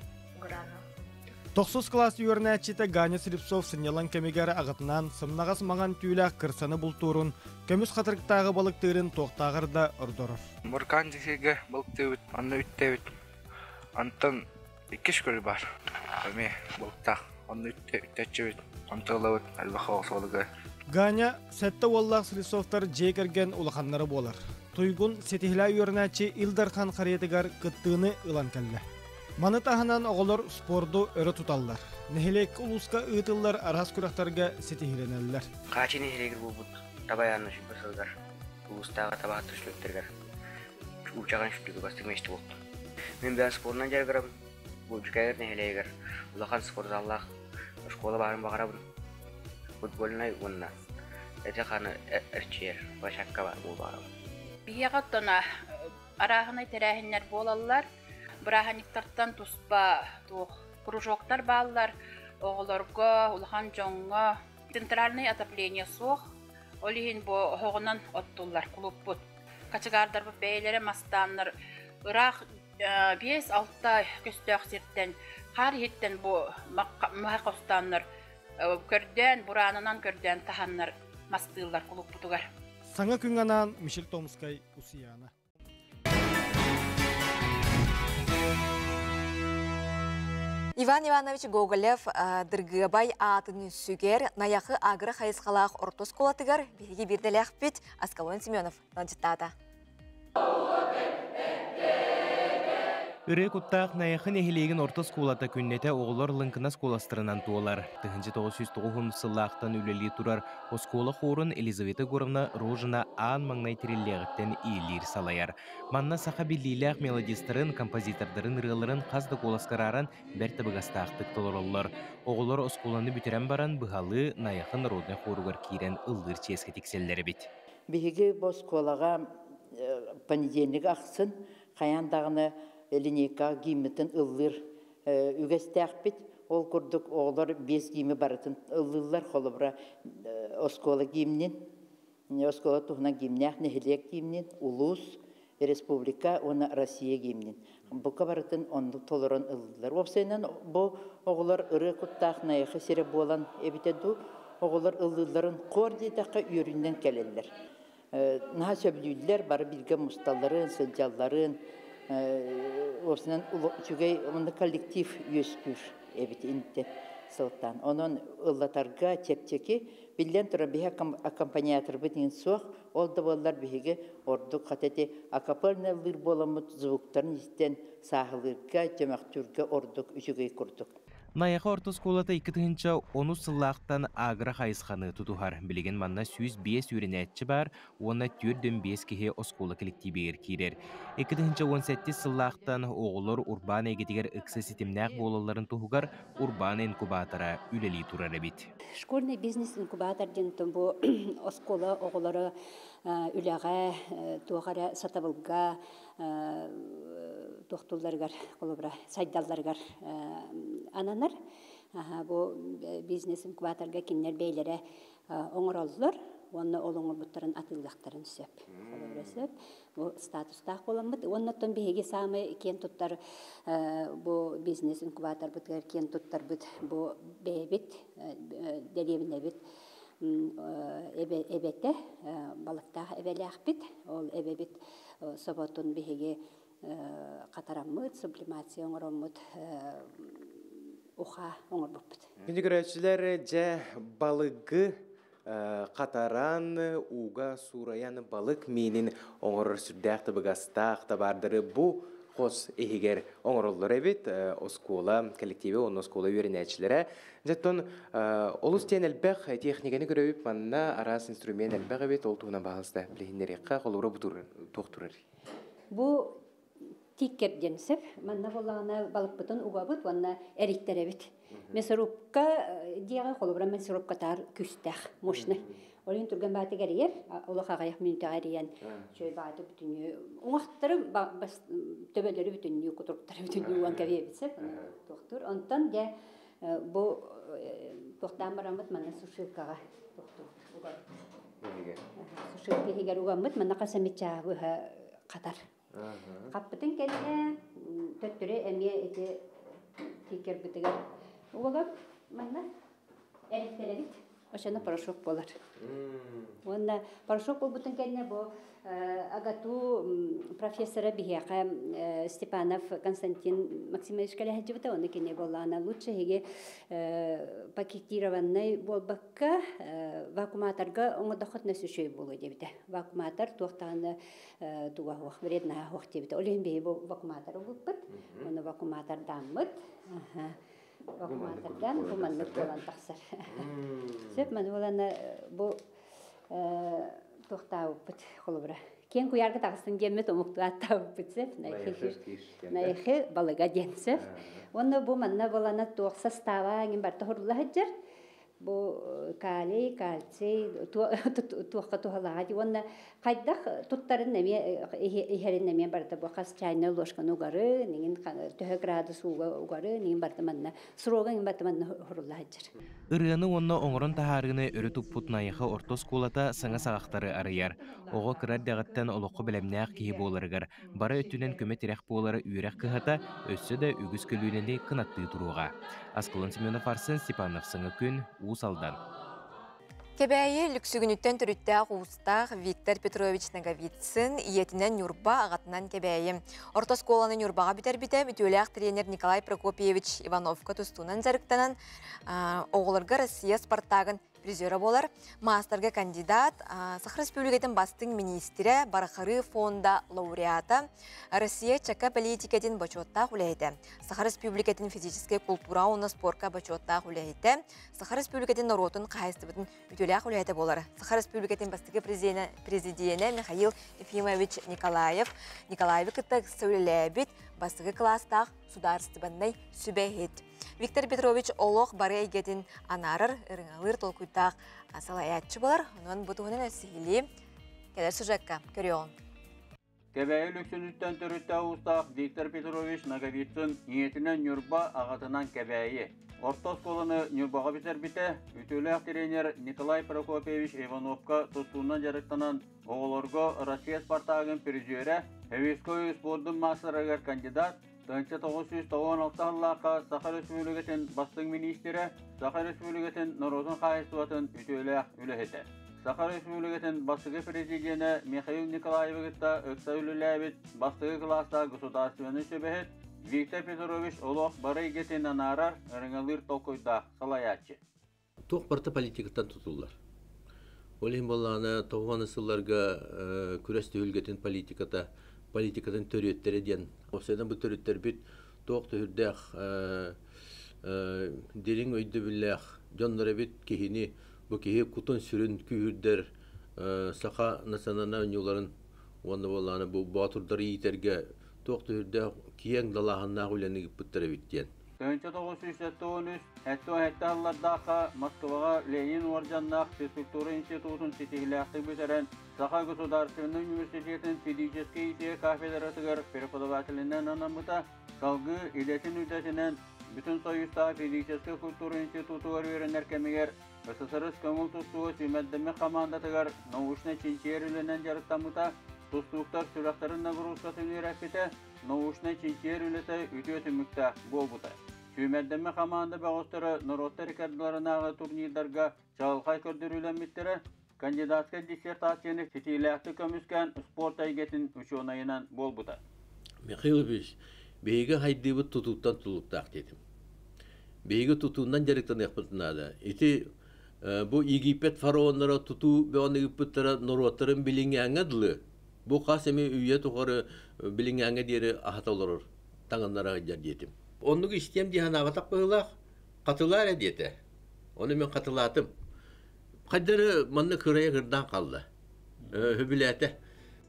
9 класс үйрәнәчите Ганя Срипсов сынялан кемегер агытынан сымнагас маңан түйләк кырсаны бултурун көмүс катырыктагы балыктырын токтагырда ордорор. Муркан жеге балыктыбыт, аны үттебит. Антон икиш көрү бар. Эме балыкта, аны үттечебит. Антылабыт албаха осолуга. Ганя сәтте Wallah Срипсовтар жегерген улаханнары болар. Туйгун сетихла үйрәнәчи Илдархан Кариятыгар кыттыны ылан келле. Маны таханан оголор спорду өрө туталлар. Нехелек улуска ытыллар арас күрәхтәргә сетихленәлләр. Качы нехелек булбут. Табаянны шүпсәлгәр. Улустага табат төшлектергәр. Учаган шүтлеге бастырмышты булды. Мен бән спортнан жәргәрәм. Бу җигәр нехелегәр. Улахан спорт заллах. Школа барын багарабын. Футболнай унна. Этеханы эрчер, башакка бар бу барабын. Бияғаттана арағынай тәрәхінлер болалар. Бұрағаниктарттан туспа кружоктар баллар, оғыларға, улахан жоңға. Центральный отопление соқ, олиғын бұл оғынан оттулар, клуб бұд. Качыгардар бұл бәйлері мастанлар, ұрақ 5-6 көстөк серттен, қар еттен бұл мұхақ останлар, көрден, бұранынан көрден таханлар мастылар клуб бұдығар. Саңа күнганан Мишель Томскай Усияна. Иван Иванович Гоголев дыргыбай атын сүгер наяқы агры хайысқалақ ортос колатыгар беге бірделәқ бет Аскалон Семенов нанжыттады. Үрі құттақ наяқын әхілеген ортос колата күннете оғылар лынкына сколастырынан туолар. 1909 сыллақтан үлелі тұрар оскола хорын Елизавета Горовна Рожина аан маңнай тирелләғіттен иелер салаяр. Манна сақа біліләқ мелодистарын, композитордарын рыларын қазды коласкарарын бәрті бұғастақтық толыролар. Оғылар осколаны бүтерен баран бұғалы наяқын родны хоруғар кейрен ұлғыр ческе текселері бет. Бігі бос колаға понедельник ақсын, қаяндағыны линейка гимметін ыллыр үгестәк бит. Ол күрдік оғылар 5 гимі барытын ыллылар қолыбыра оскола гимнен, оскола тұғына гимнәк, нехелек гимнен, улус, республика, оны Россия гимнен. Бұқа барытын ондық толырын ыллылар. Опсайынан бұл оғылар ұры құттақ наяқы сере болан әбітеді, оғылар ыллыларын қордетаққа үйрінден кәлелер. Наға сөбілілер бары білгі мұсталарын, сылжалларын, осынан үчүгей онда коллектив өскүр эбит инте сылтан. Онон ыллатарга чепчеки билен тура биһа аккомпаниатор битин суох ол да боллар биһиге орду катети акапельналыр боламыт звуктарын истен сахылырга жамактүргө ордук үчүгей курдук. Наяқы ортос колата 2-тыгынча 10 сыллақтан агра хайысқаны тұтухар. Білеген манна 105 үйренәтчі бар, оны 4-5 кеге оскола коллективегер кейрер. 2-тыгынча 17 сыллақтан оғылыр урбан егетегер үксі сетімнәқ болаларын тұхуғар урбан инкубатора үлелі тұрары бет. Школьный бизнес инкубатор дентім бұл оскола оғылары үләға, туғара сатабылға, тоқтуларғар, сайдалларғар ананар. Бұл бизнес инкубаторға кеннер бейлері оңыр олылар. Онна олоңор буттарын атылдактарын сөп. Сөп. Бу статустах боламыт. Оннотон биһиги самы кен туттар бу бизнес инкубатор бутгар кен туттар бут бу бебит деревне бит эбете балыктах эбелях бит. Ол эбебит соботун биһиги катараммыт, сублимация оңороммыт уха оңор буппут. Күндүгөрөчүлөр же балыгы катаран уга сураян балык менин оңор сүрдәкты быгастакта бардыры бу хос эхигер оңороллор эбит оскола коллективи он оскола үйренечилери жаттон олус тен элбек техниканы көрөбүп манна арас инструмент элбек эбит ол туна багыста билинерекка колура бутур токтурар. Бу тиккер денсеп, манна боллагана балык бутун угабыт, ванна эриктеребит. Месорупка диага холобра месорупка тар күстәх, мощный. Олин турган баты гәрер, олаха гаяк минута гәрен. Шөй баты бүтүнү. Уңактыры бас төбөлөрү бүтүнү, кутуктары бүтүнү уан кабебитсеп. Доктор, онтан де бу токтан барамыт манна сушилкага доктор угар. Сушилка хигер угамыт манна касамича катар. Каппытын келе төттүрө эмие эти тикер битигер. Угап манна эриктеребит. Ошоно порошок болар. Онда порошок болбутун келе бу агату профессора Бихяка Степанов Константин Максимович Калехаджевта, он кене болана лучше хиге пакетированный болбакка вакууматорга оңодохот нөсүшөй болу дебите. Вакууматор туактаны туга хуак вредна хуак дебите. Олен бей бу вакууматор болбут. Оны вакууматор даммыт. Вакууматордан бу маннык болан таксар. Сөп мен болана бу тоқтауыппыт холобра. Кен куярга тагыстын демет омукту аттауыппыт сеп. Найхы балыга денсеп. Онна бу манна болана тоқ состава ген барта хорулла хаджар. Бу калий, кальций, туаққа тухалаға. Онна қайдақ туттарын неме, ихерин неме барта бу қас чайна ложкан угары, неген 2 градус угары, неген барта манна, сурога неген барта манна хорулла хаджар. Ырыаны онна оңорон тахарыны өрі туппут найыха ортос кулата саңа сағақтары арыяр. Оғы кырар дағыттан олыққы білімнәқ кейі боларығар. Бара өттінен көмет ирек болары үйрек кыхата, өссі да үгіз көлуіненде кынатты тұруға. Аскылын Семенов Арсын, Степанов сыңы күн, Усалдан. Кебәйі люксүгінүттен түріттәқ ұстақ Виктор Петрович Наговицын иетінен Нюрба ағатынан кебәйі. Орта сколаны Нюрбаға бітер-біте бүтөләқ тренер Николай Прокопьевич Ивановка тұстуынан зарықтанан оғылырға Россия Спартагын призера болар. Мастерге кандидат, Сахар Республикатын бастың министері, Барахары фонда лауреата, Россия чака политикатын бачотта хулейді. Сахар Республикатын физическая культура уна спорка бачотта хулейді. Сахар Республикатын народын қайыстыбытын бүтөлі хулейді болар. Сахар Республикатын бастығы президиені Михаил Ефимович Николаев кітті сөйлелебет бастығы класстақ сударыстыбындай сүбәйет. Виктор Петрович олық бары егетін анарыр, ұрыңалыр толкуйтақ салаятчы болар. Оның бұтығының өсігілі кәдер сұжаққа көріон. Кәбәйі люксүнүттен түрітті ұстақ Виктор Петрович Наговицын ниетінен Нюрба ағатынан кәбәйі. Орта сколаны Нюрбаға бітер біте, ütөләк тренер Николай Прокопьевич Ивановка тұстуынан жарықтанан оғылырға Россия Спартагын призері, әвескөй спордың масырағар кандидат, 1996 жыллаққа Сахар Республикатын бастың министері, Сахар Республикатын Народын қайыстуатын ütөләк үліхеті. Сахар Республикатын бастығы президиені Михаил Николаевығытта өкса үліләбет бастығы класса государственный сөбәхет Виктор Петрович олық бары егетін анарар ұрыңалыр толкойда салаятчы. Тоқ барты политикаттан тұтылар. Олейін болағына 90 сылларға күресті үлгетін политикатын төреттері ден. Осыдан бұл төреттер бүт тоқ түрдәқ дерің өйді біләқ жонлары бүт кейіні бұл кейі құтын сүрін күйірдер сақа насанана өнеуларын онда болағына бұл батырдары етерге тоқ түрдәқ киең далағына ғылені бұттары бүттен. 1913 әтті аллардағы Москваға Ленин Орджаннақ физкультура институтын сетегіләқті бөтерен Саха государственный университетін физический итеге кафедрасыгар преподавателінен анамыта салғы илетін үтесінен бүтін союзда физический культура институты өрерінер кемегер СССР көңіл тұстуы сүймәддіме командатығар наушна чинчиерілінен жарықтамыта тұстуықтар сүрақтарын нагрузка түнер әппеті наушна чинчиеріліті үті өтімікті болбыта. Сүймәддіме команда бағыстыры Нұротты рекордларынағы турнирдарға жалқай көрдірілеметтері кандидатска диссертацияны сетиләқті көміскен спорт әйгетін үшонайынан болбыта. Михайлович, бейгі хайдыбыт тұтуттан тұлықтақ дедім. Бейгі тұтуындан жарықтан яқпытынады. Ити bu Египет фараонлары тұту бәуаны үппіттері Нұротарын біліңәңәділі. Бұл қасымы үйе тұғары біліңәңә дері ағаталырыр. Таңынларға жар дедім. Онық істем дейін ағатақ бұғылақ қатылар әдеті. Оны мен қатылатым. Қаддары манны кырая кырдан қалды. Хүбіләті.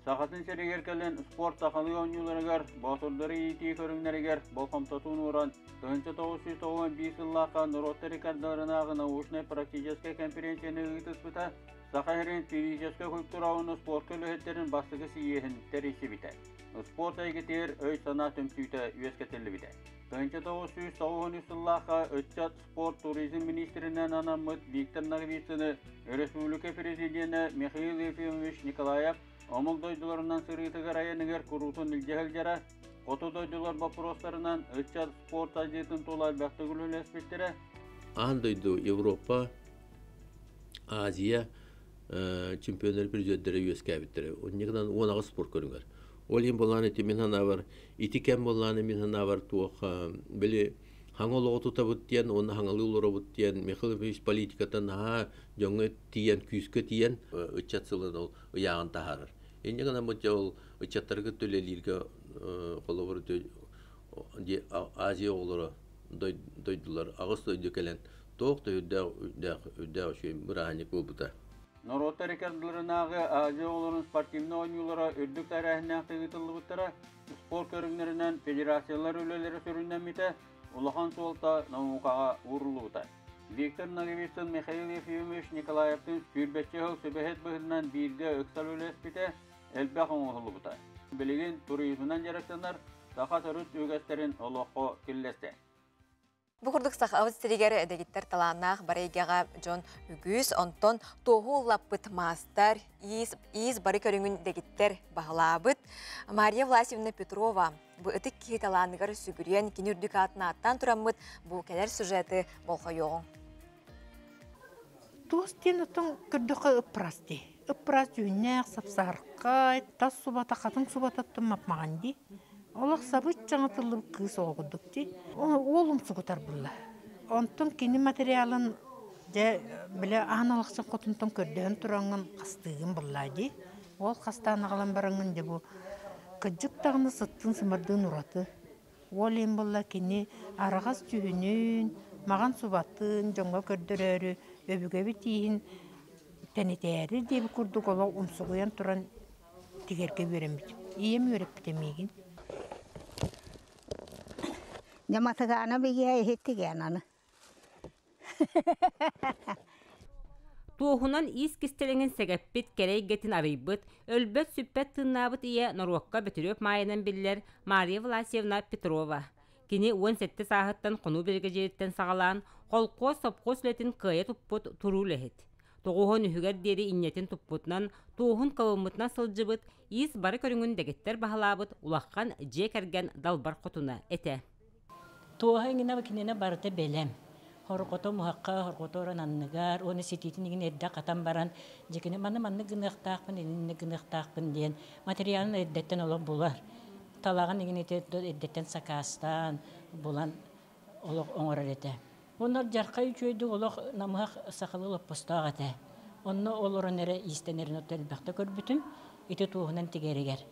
Сақатын серегеркелен спорт тақалы ойныларығар, басырдары еті көріңлерігер, болқамтатуын оран, 1995 жыллақа Нұротты рекордаларынағы научный практический конференцияны ұйтыспыта, Сақайрен физический культурауыны спорт көлігеттерін бастығы сиехін тәресі біті. Спорт әйгетер өй сана төмсүйті үйескетілі біті. 1993 жыллақа өтчат спорт туризм министрінен анамыт Виктор Нагвицыны, Республика президенті Михаил Ефимович Николаев, Омыл дойдуларынан сырғытығы районығыр күрутын үлгехіл жара, қоты дойдулар бапыростарынан өтчат спорт ажетін толай бәқті күлін әспеттері. Ан дойду Европа, Азия чемпионер президенттері өске әбіттері. Онегінен онағы спорт көріңер. Ол ен боланы еті мен хана бар, итикен боланы мен хана бар туық, білі хаңылығы тұта бұттен, оны хаңылы ұлыра бұттен, Михайлович политикатан жоңы тиен, күйіскі тиен, үтчат сылын ол ұяғын тахарыр. Енді ғана мұтя ол үтчаттарға төлелерге қолы бір Азия оғылары дойдылар, ағыз дойды кәлен, тоқты үдді үшейін бұрағанек бол бұта. Нұротты рекордларынағы Азия оғыларын спортивны ойнылары үрдік тәрәхінен қиғытылы бұттара, спорт көріңлерінен федерациялар өлелері сүрінден мете, Улахан солта наукаға урулуыта. Виктор Нагвицын Михаил Ефимович Николаевтың сүрбетчі ғыл сөбәхет бұғынан бірге өксал өлеспіте әлбәқ оңғылуыта. Білеген туризмінен жарықтанар сақат өріт өгестерін олыққа келлесті. Бұқырдық сақауыз сірегер әдегеттер таланақ барайгаға Джон Үгіз, онтон тоғу лаппыт мастар, иіз бары көріңін дегеттер бағылабыт. Мария Власевна Петрова бұл үтік кей таланығыр сүгірен кенердік атына аттан тұрамыд бұл кәлер сюжеті болға yoğun. Туыстен ұтын күрдіқі ұппырасты. Ұппырас жүйінәқ, сапсарқай, тас субата, қатын субататтың мапмағанды. Олақ сабыт жаңа тылып кыз оғыдықты. Олым сұғытар бұлла. Онтын кені материалын біле ағаналықсын қотынтын көрден тұраңын қастығын бұллайды. Ол қастағын ағалан бараңын де бұл күджік тағыны сыттың сымырдың ұраты. Ол ең бұлла кені арағас түйінін, маған сұбатын, жоңға көрдірері, өбігі бітейін, тәнетәрі дебі күрдік олақ ұмсығыян тұран тегерге беремейді. Ием өріп бітемейгін. Яматыгана беге хеттигенаны. Туохунан ис кистелеңин сегеппит керейгетин арыйбыт, өлбөт сүппет тыннабыт ие Норуокка бөтөрөп майынан биллер Мария Власевна Петрова. Кини 17 саахыттан кону берге жериттен сагалаан, колко сопко сүлетин кыя туппут туруу лехет. Тоғухон үхігер дери иннетин туппутнан, туохун кавымытна сылжыбыт, ис бары көрүңүн дегеттер бахалабыт, улаққан же керген далбар котуна эте. Туохайгына бакинена барыты белем. Хоркото мухакка, хоркото рананныгар, оны сетитинигин эдда катан баран, жекене манны гынықтақпын, энинне гынықтақпын дейін. Материалын эддеттен олық булар. Талаган егин эддеттен сакастан, булан олық оңырыр ете. Onlar jarkay çöydü olaq namaq saqalı postaq ate. Onu olorun ere istenerin otel baxta körbütüm. Ite tuğunan tigeriger.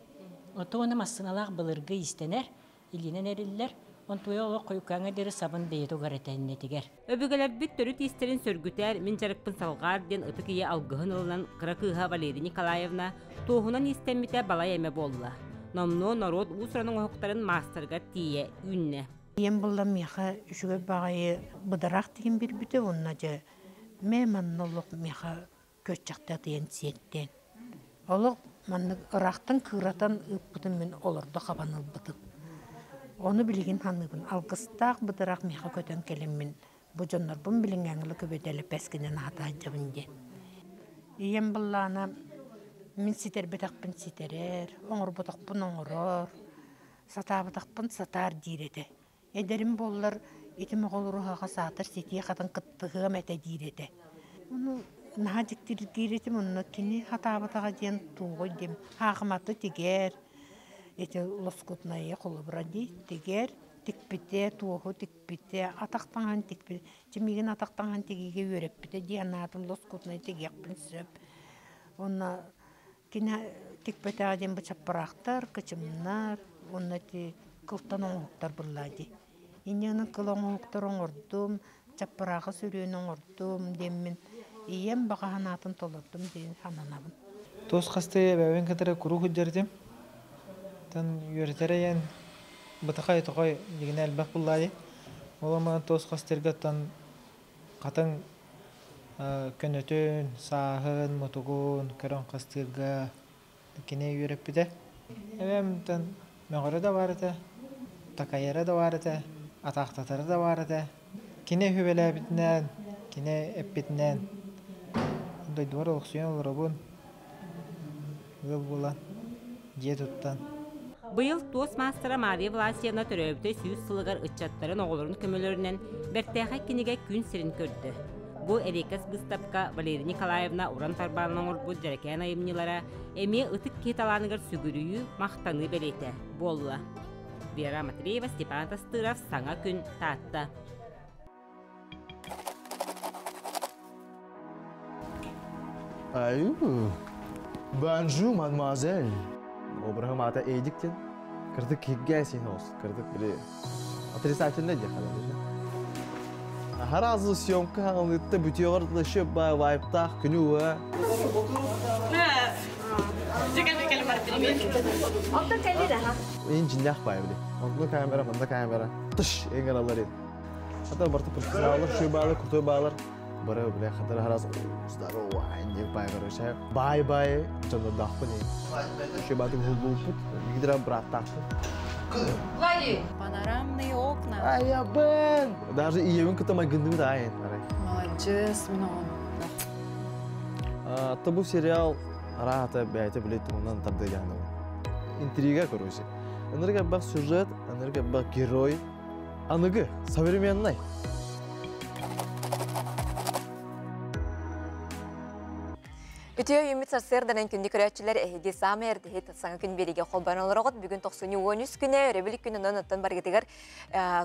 O tuğuna masınalaq bılırgı istener. İlinen eriller. On tuya olaq koyukana deri sabın beyeto garetenine tiger. Öbügeler büt törüt isterin sörgüter mincarıkpın salgar den ıtık iye algıhın olunan Krakıha Valeri Nikolayevna tuğunan istemite balay eme bolla. Nomno narod usranın oqtarın masterga tiye ünne. Ем бұлла меха жүге бағайы бұдарақ деген бір бүті онына жа мәманын олық меха көт жақта дейін сеттен. Олық манны ұрақтың кыратан ұппытын мен олырды қабан ұлбытын. Оны білген ханығын алғыстақ бұдарақ меха көтен келем мен Bu jonlar bun bilingängli köbedeli peskinen hata jabınge. Iyem bullana min siter betakpın siterer, oңор botakpın oңорor, satabıtakpın satar direde. Ederim bollar etimi goluruhaga satır setiye katan kıttığım ete direde. Onu nahadiktir giretim onu kini hatabataga diyen tuğu dem. Haqımatı tiger, ete loskutnaya kolubra di tiger, tikpite tuğu tikpite, ataktangan tikpite, cimigin ataktangan tigige yörepite diyen natın loskutnaya tigekpin söp. Ona kine tikpite adem bıçapıraktır, kıçımlar, ona ti kıltan oңuqtar bulladı. İnyanın kılın oңuqtar oңordum, çapırağı sürüyün oңordum demmin. İyem baqahanatın tolurdum deyin hananabın. Toz qastaya bäwen kadar kuru hujjardim. Tan yörtere yen bıtaqay toqay digine elbaq bulladı. Olama toz qastergatan qatan könötün, sahın, motogun, karon qastirga dikine yörepide. Evem tan məğara da vardı, takayara da vardı, ataqtatara da vardı. Kine hübelabitnen, kine epitnen. Onday duvar oksiyon olurabun. Gıl bulan, diye tuttan. Быйыл Тоосмастера Мария Власьевна төрөбүтө сүүс сылыгар ыччаттарын оголорун көмөлөрүнөн бертээхе киниге күн сирин көрдү. Бу Эрикас Быстапка Валерия Николаевна уран тарбанын орбут жарекен айымнилара эми ытык кеталаныгар сүгүрүйү мактаны белете. Болла. Вера Матвеева, Степан Тастыров, Саңа күн таатта. Bonjour, mademoiselle. Обрахам ата эдиктен. Кырдык кигге синос. Кырдык бире. Отрицательный де халалыжа. Харазы съемка хаңылытта бүтеғырлышы ба вайптақ күні уа. Ен жинлях бай біле. Онды камера, мында камера. Тыш, енгер алар еді. Хатар барты профессионалар, шы бағалар, күртой бағалар. Бары біле хатар хараз здорово, айнек бай қарыша. Бай-бай, жаны дақпын ен. Шы бағды ғыл-ғыл-ғыл, гидра брат тақпын. Влади! Панорамные окна. Ай, я бен! Даже иевін күтімай гынды да айын. Молодец, минон. Табу сериал арахата бәйті білет тұғынан тарды яны. Интрига, короче. Анырға бақ сюжет, анырға бақ герой. Анығы, современный. Ütüye ümit sarsırdanan kündü körətçiler ehidi sami erdihit sana gün beriге қолбан оларағыд бүгін 90-13 күні өребілік күнінен ұттан баргетігер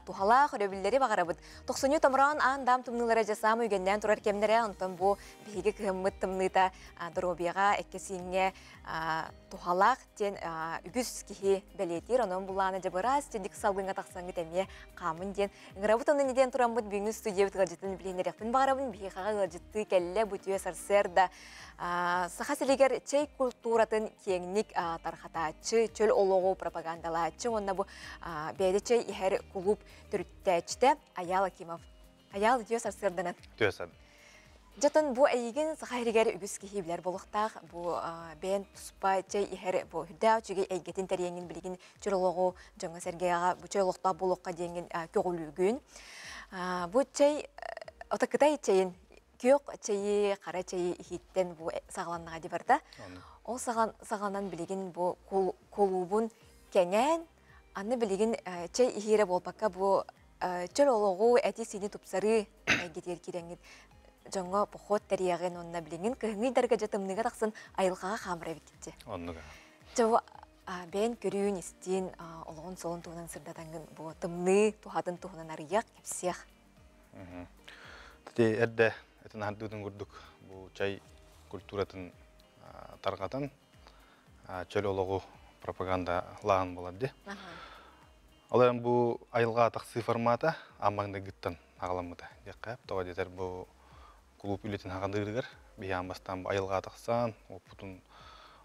тухалақ өребілдері бағарабыд. 90 тамыран аң дам тұмнылары жасамы үйгенден тұрар кемдері ұнтан бұл бейгі кімміт тұмныта дұробияға әккесіңе тухалақ тен үгіз кихи бәлетер. Оның бұланы жабыра стендік салғынға тақсаңы тәме қамын ден. Үңірабыт оның неден тұрамбыд бүгін студия бұтығалжыттың біленерекпін бағарабын бейгі ғалжытты кәлі бүтуе сарсырда. Сахасилигер чей культуратын кеңник тархатачы, чөл олоғу пропагандалачы, онна бу бәйді чей ихер клуб түрттәчті Аял Акимов. Аял дүйе сарсырдынан. Түйесад. Жатын бу әйген сахаригер үгіз кейбілер болықтақ, бу бәйін тұспа чей ихер бу хүддәу чүге әйгетін тәреңін білген чөл олоғу жаңа сәргеға бу чей олықта болыққа денген көгілігін. Бу чей отақытай чейін Кök çayı, qara çayı ihitten bu sağlannağa dibarda. O sağlanan bilgin bu kolubun kengen, anne bilgin çay ihire bolpakka bu çöl oloğu eti sini tupsarı gider kirengin. Jonga pohot teriyagın onna bilgin kıhıngi darga jatımныга taqsın ayılğağa xamra bitti. Onnuga. Çawa ben körüyün istin oloğun solun tuğunan sırdatangın bu tımны tuhatın tuğunan arıyaq kepsiyaq. Tadi erde Etin haddudun gurduk bu çay kulturatın tarqatan çöl oloğu propaganda lağın boladı. Olarım bu ayılğa taqsı formata amangda gittan ağlamıda. Yaqap toğa deter bu klub ületin haqandırıgır. Biyan bastan bu ayılğa taqsan, oputun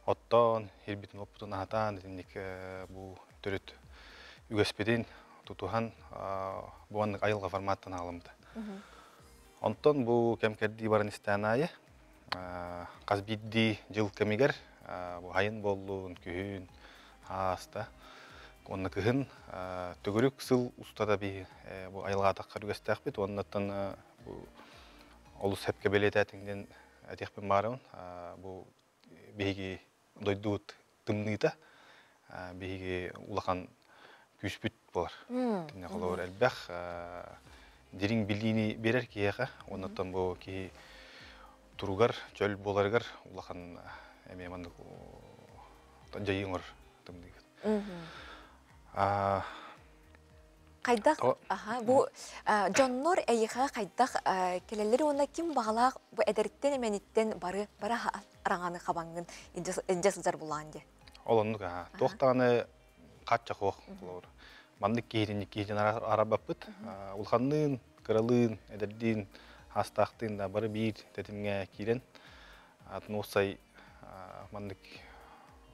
otton, herbitin oputun ahatan dedik bu törüt ügespedin tutuhan bu anlık ayılğa formattan ağlamıda. Ondan bu kemkerdi baran istanaya, qazbiddi jıl kemiger, bu hayın bollun, kühün, hasta. Онна кыһын төгөрүк сыл устада би бу айылга таккар үгестәк бит. Оннан бу олус хепке белетәтиңден әтекпен барын. Бу биги дойдут тымныта. Биги улахан күспүт болар. Тине холор элбәх дирин билини берер кияга. Оннан бу ки туругар чөл боларгар улахан эме мандык жайыңыр тымны. Кайдак, бу Жоннор эйха кайдак келелер уна ким багалак бу эдерттен эмениттен бары араңаны хабаңын инде сылжар буланды. Олоннук токтаны катча кок болор. Мандык кейден арабаппыт. Улханнын, кыралын, эдердин, хастактын да бары бир тетимге кирен. Атын осай мандык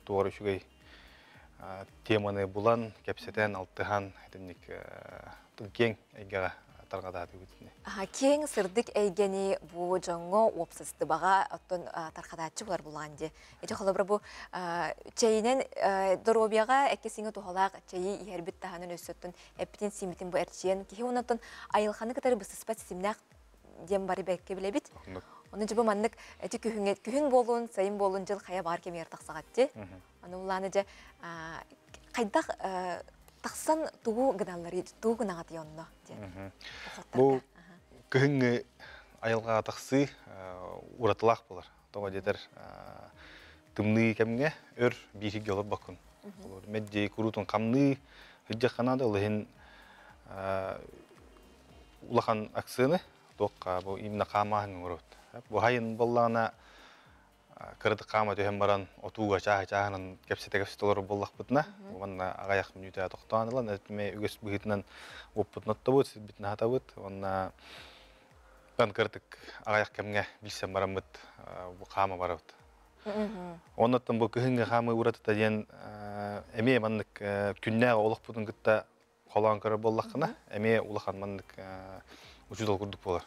тугары шугай теманы булан кепсетен алтыхан этинник кең эйгага таргада дигитне. Кең сырдык эйгени бу жоңго опсысты бага оттон таркадачы булар буланды. Эти холобра бу чейнен доробияга экесиңе тухалак чейи иербит таханын өссөттүн эптин симитин бу эрчиен кихи онотон айылханы кытары бысыспат симнак дем бары бекке билебит. Оны жібі маннык әті күхін болуын, сайын болуын жыл қая бар кемер тақсағатты. Оны ұланы жа қайдақ тақсан туғы ғыналары, туғы ғынағаты йонно. Бұл күхінгі айылға тақсы ұратылақ болар. Тоға жетер тымны кәмге өр бейхі гелор бақын. Мәдде күрутын қамны хүджек қанады ұлығын ұлақан аксыны тоққа бұл имна қамағын ұрот. Bu hayın bollana kırdı kama tühem baran otuğa çağının kepsete olur bollak butna. Bu bana agayak minüte toxtanılan etme üges bugünden oputnat tabut bitna hatabut. Ona ben kırdık agayak kemge bilsem baran bit bu kama barat. Ondan bu kıhınga kama uğradı da diyen eme mandık künne olak butun gitta kolan kırı bollakına eme ulakan mandık ucudal kurduk bolar.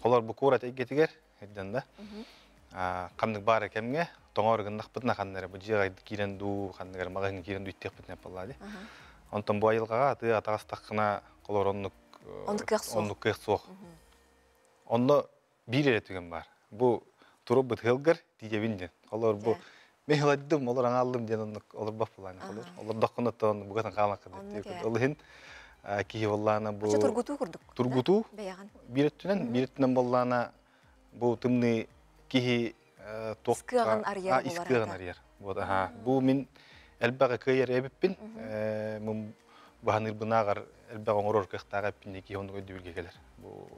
Kolar bu kurat egetiger hedden de. Kandık bare kemge toңор gındak bitna kanları bu jiga kiren du kandıgar magın kiren du ittek bitne palladi. Ondan bu ayılgaga atı atağastaqına kolar onluk kıqsoq. Onda bir eretügen var. Bu turup bit hılgır diyebinden. Kolar bu mehladdım olar analdım diyen olur bap pallani kolar. Olar daqına ton bu gatan qalaq dedi. Olhin ki vallana bu turgutu kurduk. Turgutu birettinen vallana bu tımni ki Iskıgan aryer iskıgan aryer. Bu min elbaga kıyar ebipin mun bahanır bunagar elbaga ngoror kıqtaga pinne ki onu ödülge gelir. Bu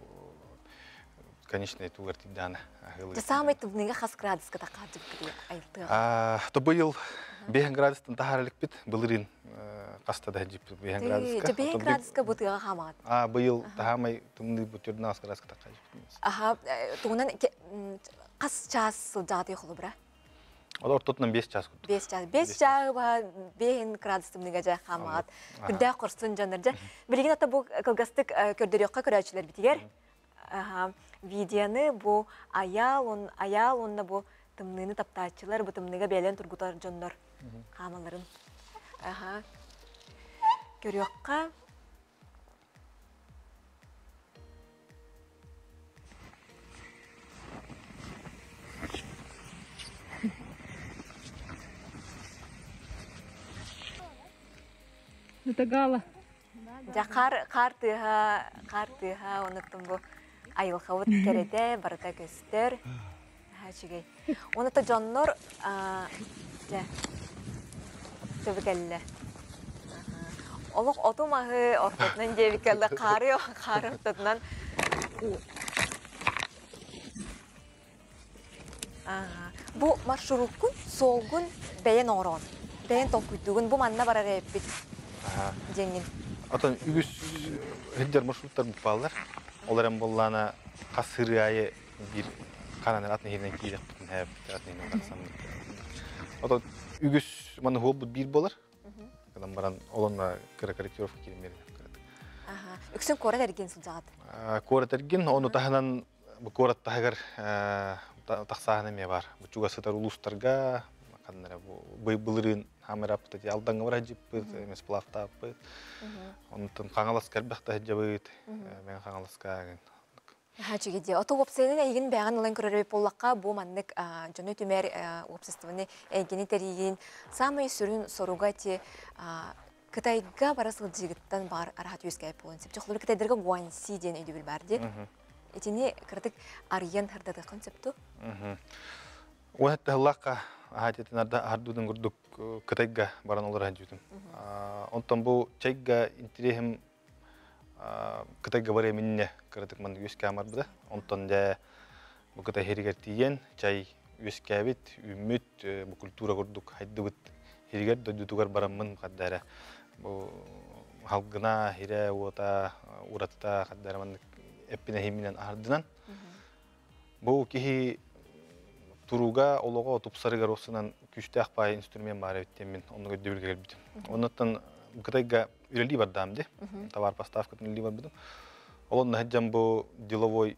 конечно это вертидана. Ты самый тубныга хас градуска тақадып кiri айтыга. То был 5 градустан тахарлык бит былырын кастада жип 5 градуска. 5 градуска бутыга хамат. Быйыл тахамай тумны бутырдан градуска тақажып. Тугунан кас час сылжаты холобра. Олар тотнан 5 час. 5 час. 5 час ба 5 градус тумныга жа хамат. Күдә курсын жаныржа. Билген ата бу кылгастык көрдөрөккө көрөчүлөр битигер. Видеоны бу аял онна бу тымныны таптачылар бу тымныга белен тургутар жоннор камаларын. Көрөккө Это гала. Ja kar tыha онуттум бу айылхабыт керете барыта көстөр. Хачыгай. Онута жоннор ja төбекелле. Олок отумагы ортотнан жебикелле карыптынан. Бу маршруткун солгун бейен орон. Бейен токуйдугун бу манна барар эппит. Жеңин. Atan ügüs hidder marşrutlar mutfağlar. Olarım bollana kasırı ayı bir kananın atını yerine giyecek bütün hep atını yerine taksam. Atan ügüs manı hol bir bolar. Kadam baran olanla karakteristik kelimleri. Üksün kora dergin sılcaat. Kora dergin onu tahanan bu kora tahagar taksahane mi var. Bu juga setar uluslarga қандара былырын хамырапты алданга бара жиппыт эмес плавтаппыт онтон каңалас карбакта жабыт мен каңаласка Хачигиди ото опсенин эйгин бяган улан көрөрөп боллакка бу маннык жөнө түмөр опсествоны эйгини теригин самый сүрүн соруга те Кытайга барасыл жигиттен бар арахат юскайп болон сеп жохлор Кытайдерге гуанси ден өйдүбүл бар де. Этини кырдык арыян хырдады концепту. Уатта лака ахатетинарда ардудун гурдук Кытайга баран олар хажутум. Онтон бу чайга интерехим Кытайга баре минне кырдык ман юскамар буда. Онтон да бу Кытай херигер тиен чай юскабит үмүт бу культура гурдук хайдыбыт херигер додутугар барамын каддара. Бу халгына хире уота уратта каддара ман эппине химинен ардынан. Бу кихи туруга олого тупсарыгар осунан күчтө акпай инструмент бар эттемин ону көдөбүл келбитим. Онуттан Кытайга үрели бардамды. Товар поставкатын үрели барбыдым. Олон хаджам бу деловой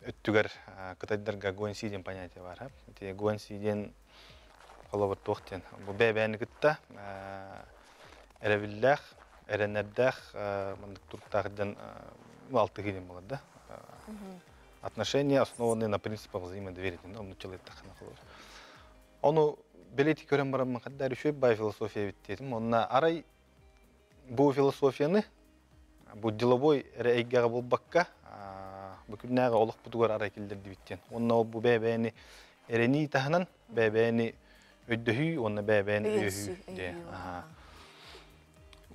өттүгөр Кытайдарга гуанси деген понятие бар. Эти гуанси деген колобор токтен. Бу бебени кытта эревиллах, эренердах, мындык туртагыдан 6 гилем болот да. Отношения основаны на принципах взаимодоверия. Он человек так нахуй. Он билети көрем барам каддар үшөй бай философия биттедим. Онна арай бу философияны бу деловой рейгага болбакка бүкүннага олук бутугар арай келдирди биттен. Онна бу бебени эрени таханан бебени өйдөһүй, онна бебени өйөһүй де.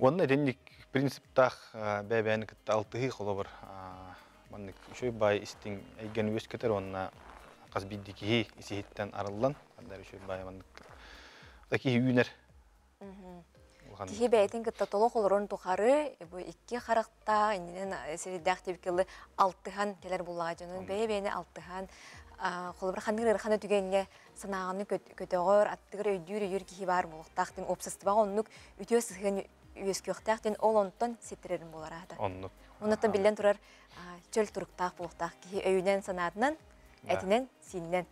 Онна денник принциптах бебени кытта 6 колобор маннык үшөй бай истин эйген өс кетер онна казбиддики иситтен арылдан каддар үшөй бай маннык такие юнер. Тихи бәйтин кытта толок олорон тухары бу 2 характа инен серидак тепкеле 6хан келер буллага жөнөн бәйбәне 6хан колбар ханыр хана түгенге санаганы көтөгөр аттыгыр өйдүр юр кихи бар булуктактын обсестива оннук үтөсүген үескөктактын олонтон сетерерин болар ада. Онуттан билен турар чөл туруктак булуктак кихи өйүнен санатынан этинен синнен.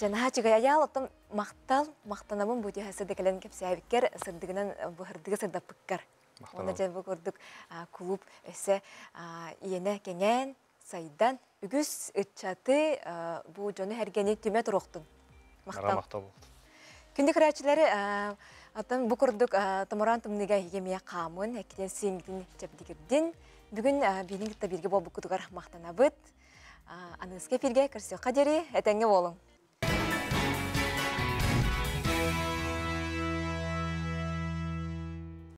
Жана чыга аялыктым мактанабын бу диясы декелен кепсәбиккер сырдыгынан бу хырдыгы сырдапыккар. Оны жан бу көрдүк клуб эсе иене кеңен сайдан үгүс ычаты бу жону хергени түмө туруктун. Мактал. Күндү кырачылары атын бу көрдүк тамаран тымныга хигемия камын экиден сиңдин чепдигирдин бүгүн бинин кытта бирге болбу кутугар мактанабыт. Аныңызға фирге кірсе қадері әтәңе болың.